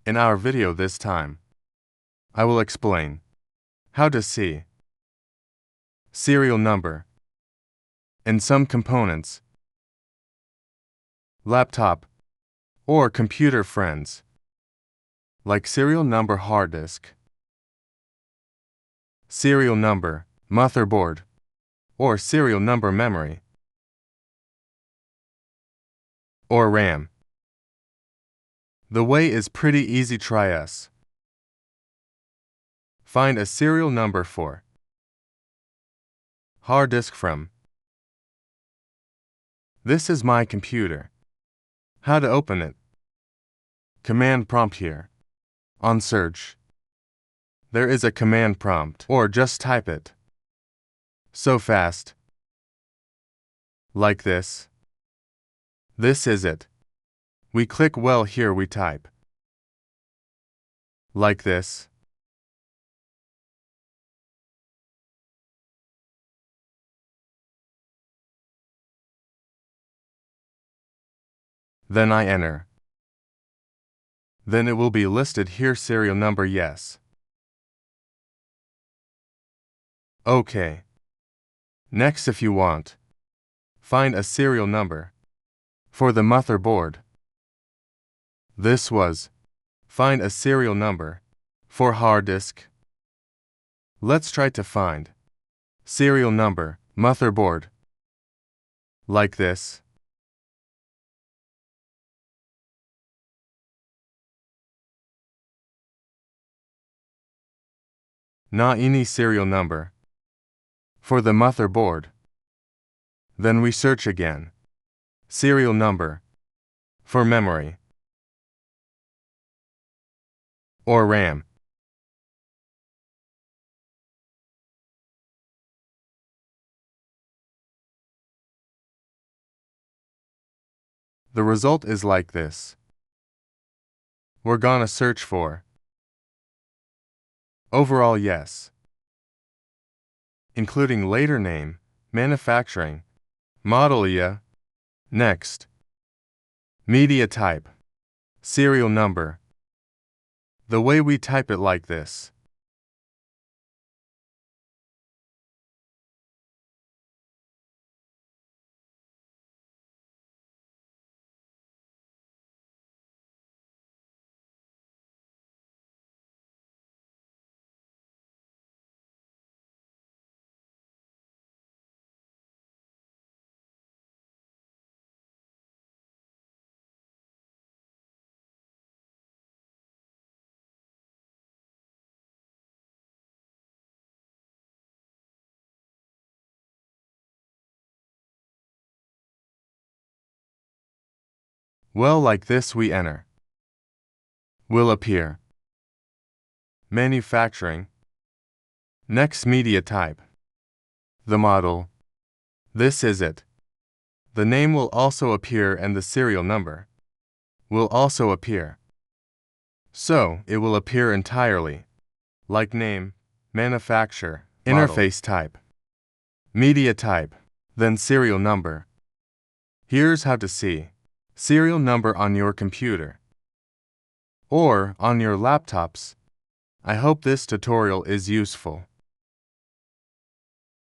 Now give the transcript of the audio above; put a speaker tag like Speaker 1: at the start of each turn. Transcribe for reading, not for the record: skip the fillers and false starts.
Speaker 1: In our video this time, I will explain how to see serial number in some components, laptop or computer friends, like serial number hard disk, serial number motherboard, or serial number memory, or RAM. The way is pretty easy. Try us. Find a serial number for hard disk from. This is my computer. How to open it? Command prompt here. On search, there is a command prompt, or just type it. So fast. Like this. This is it. We click well here we type. Like this. Then I enter. Then it will be listed here serial number yes. OK. Next, if you want, find a serial number for the motherboard. This was find a serial number for hard disk. Let's try to find serial number motherboard. Like this. Not any serial number for the motherboard. Then we search again. Serial number for memory or RAM. The result is like this. We're gonna search for overall yes, including later name, manufacturing, model year. Next, media type, serial number. The way we type it like this. Well, like this we enter. Will appear. Manufacturing. Next, media type. The model. This is it. The name will also appear and the serial number will also appear. So, it will appear entirely. Like name, manufacturer, interface type, media type, then serial number. Here's how to see serial number on your computer or on your laptops. I hope this tutorial is useful.